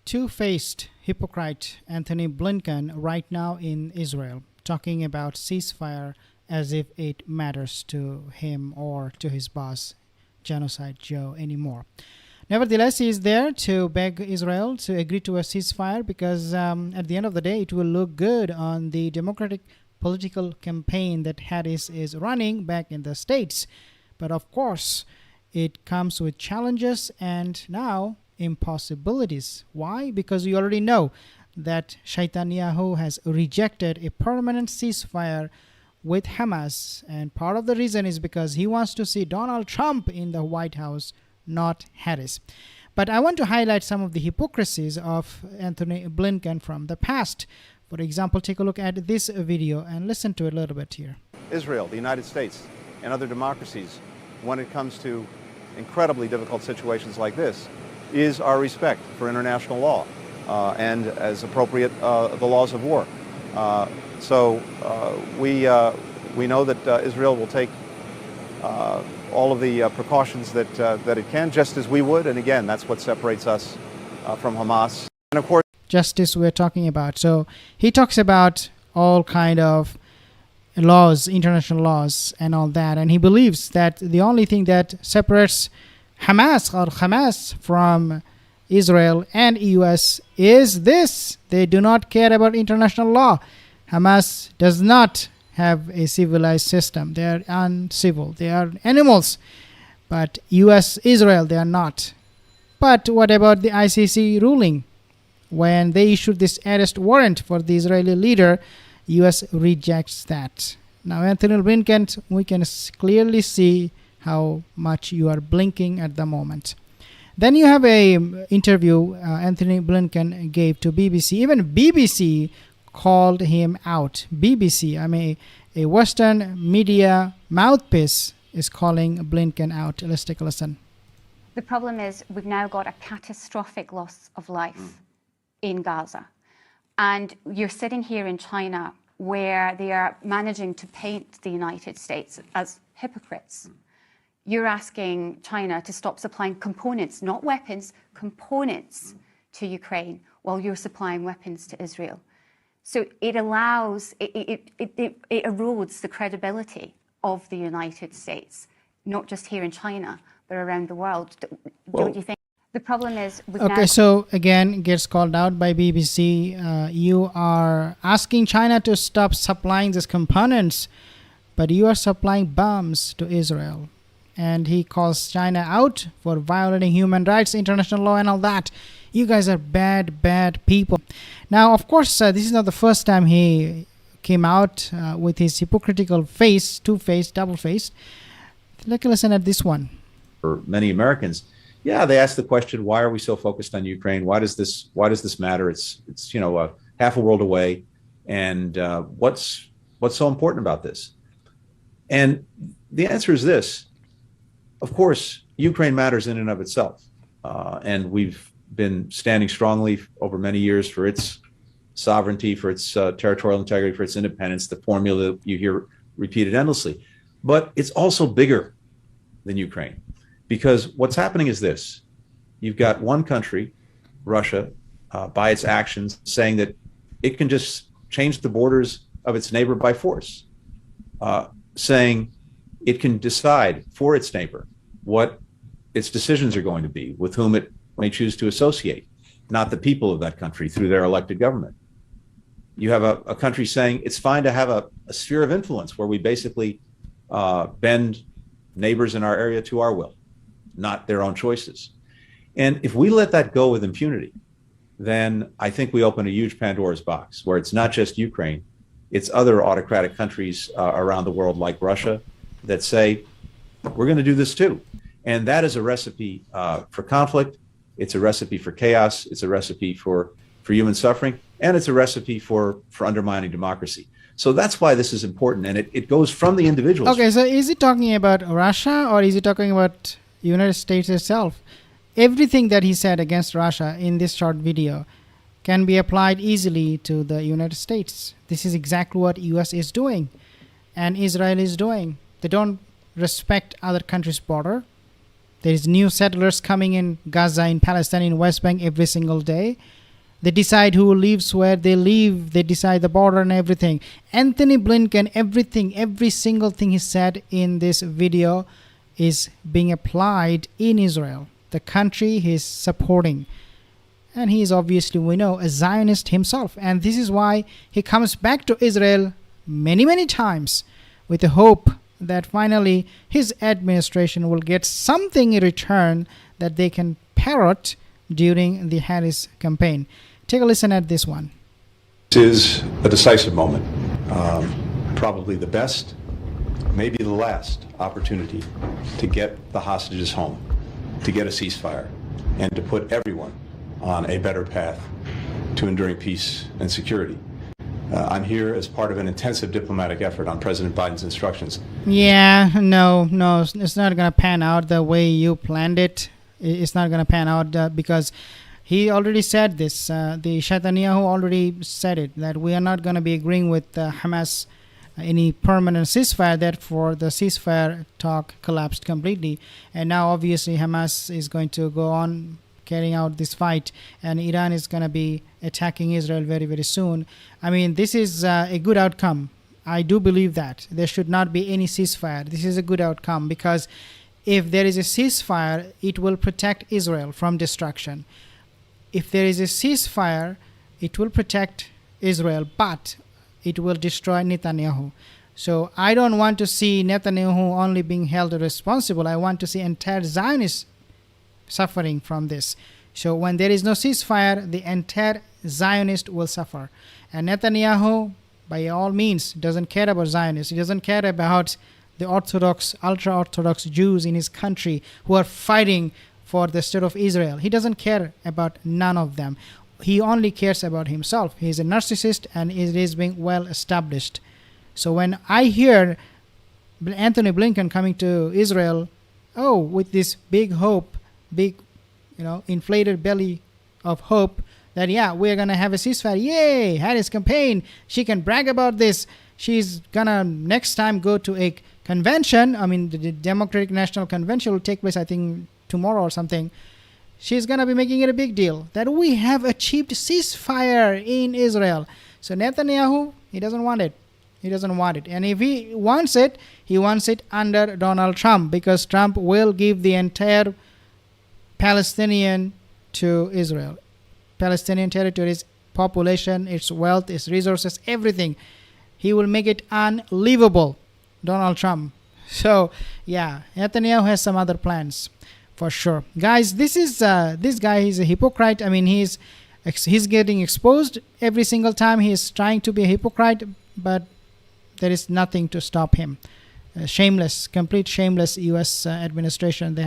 Two-faced hypocrite Antony Blinken right now in Israel, talking about ceasefire as if it matters to him or to his boss, Genocide Joe, anymore. Nevertheless, he is there to beg Israel to agree to a ceasefire because at the end of the day, it will look good on the democratic political campaign that Harris is running back in the States. But of course, it comes with challenges and now impossibilities. Why? Because we already know that Netanyahu has rejected a permanent ceasefire with Hamas. And part of the reason is because he wants to see Donald Trump in the White House, not Harris. But I want to highlight some of the hypocrisies of Antony Blinken from the past. For example, take a look at this video and listen to it a little bit here. Israel, the United States, and other democracies, when it comes to incredibly difficult situations like this, is our respect for international law and, as appropriate, the laws of war. So we know that Israel will take all of the precautions that it can, just as we would. And again, that's what separates us from Hamas. And of course, justice we're talking about. So he talks about all kind of laws, international laws and all that. And he believes that the only thing that separates Hamas from Israel and US is this: they do not care about international law. Hamas does not have a civilized system. They are uncivil. They are animals. But US, Israel, they are not. But what about the ICC ruling? When they issued this arrest warrant for the Israeli leader, US rejects that. Now, Antony Blinken, we can clearly see how much you are blinking at the moment. Then you have a interview Antony Blinken gave to BBC. Even BBC called him out. BBC, I mean, a Western media mouthpiece is calling Blinken out. Let's take a listen. The problem is we've now got a catastrophic loss of life in Gaza. And you're sitting here in China where they are managing to paint the United States as hypocrites. You're asking China to stop supplying components, not weapons, components to Ukraine while you're supplying weapons to Israel. So it allows, it erodes the credibility of the United States, not just here in China, but around the world. Don't you think? The problem is... Okay, so again, gets called out by BBC. You are asking China to stop supplying these components, but you are supplying bombs to Israel. And he calls China out for violating human rights, international law, and all that. You guys are bad, bad people. Now, of course, this is not the first time he came out with his hypocritical face, two-faced, double-faced. Take a listen at this one. For many Americans, yeah, they ask the question, why are we so focused on Ukraine? Why does this matter? It's half a world away. And what's so important about this? And the answer is this. Of course, Ukraine matters in and of itself. And we've been standing strongly over many years for its sovereignty, for its territorial integrity, for its independence, the formula you hear repeated endlessly. But it's also bigger than Ukraine, because what's happening is this. You've got one country, Russia, by its actions, saying that it can just change the borders of its neighbor by force, saying it can decide for its neighbor what its decisions are going to be, with whom it may choose to associate, not the people of that country through their elected government. You have a country saying it's fine to have a sphere of influence where we basically bend neighbors in our area to our will, not their own choices. And if we let that go with impunity, then I think we open a huge Pandora's box where it's not just Ukraine, it's other autocratic countries around the world like Russia that say, we're going to do this too. And that is a recipe for conflict. It's a recipe for chaos. It's a recipe for human suffering. And it's a recipe for undermining democracy. So that's why this is important. And it goes from the individuals. Okay, so is he talking about Russia or is he talking about the United States itself? Everything that he said against Russia in this short video can be applied easily to the United States. This is exactly what US is doing and Israel is doing. They don't respect other countries' border. There is new settlers coming in Gaza, in Palestine, in West Bank every single day. They decide who lives where they live. They decide the border and everything. Antony Blinken, everything, every single thing he said in this video is being applied in Israel, the country he's supporting. And he is obviously, we know, a Zionist himself. And this is why he comes back to Israel many, many times with the hope that finally his administration will get something in return that they can parrot during the Harris campaign. Take a listen at this one. This is a decisive moment, probably the best, maybe the last opportunity to get the hostages home, to get a ceasefire, and to put everyone on a better path to enduring peace and security. I'm here as part of an intensive diplomatic effort on President Biden's instructions. Yeah, no, it's not going to pan out the way you planned it. It's not going to pan out because he already said this. The Netanyahu already said it, that we are not going to be agreeing with Hamas any permanent ceasefire. Therefore, the ceasefire talk collapsed completely. And now, obviously, Hamas is going to go on carrying out this fight, and Iran is going to be attacking Israel very, very soon. I mean, this is a good outcome. I do believe that there should not be any ceasefire. This is a good outcome because if there is a ceasefire, it will protect Israel from destruction. If there is a ceasefire, it will protect Israel, but it will destroy Netanyahu. So I don't want to see Netanyahu only being held responsible. I want to see entire Zionists suffering from this. So when there is no ceasefire, the entire Zionist will suffer. And Netanyahu, by all means, doesn't care about Zionists. He doesn't care about the Orthodox, ultra-Orthodox Jews in his country who are fighting for the state of Israel. He doesn't care about none of them. He only cares about himself. He is a narcissist, and it is being well established. So when I hear Antony Blinken coming to Israel, with this big hope, big, inflated belly of hope that, we're going to have a ceasefire. Yay! Harris campaign. She can brag about this. She's going to next time go to a convention. I mean, the Democratic National Convention will take place, I think, tomorrow or something. She's going to be making it a big deal that we have achieved ceasefire in Israel. So Netanyahu, he doesn't want it. He doesn't want it. And if he wants it under Donald Trump, because Trump will give the entire Palestinian to Israel. Palestinian territories, population, its wealth, its resources, everything. He will make it unlivable, Donald Trump. So, Netanyahu has some other plans, for sure. Guys, this guy is a hypocrite. I mean, he's getting exposed every single time. He is trying to be a hypocrite, but there is nothing to stop him. Shameless, complete shameless U.S. administration. They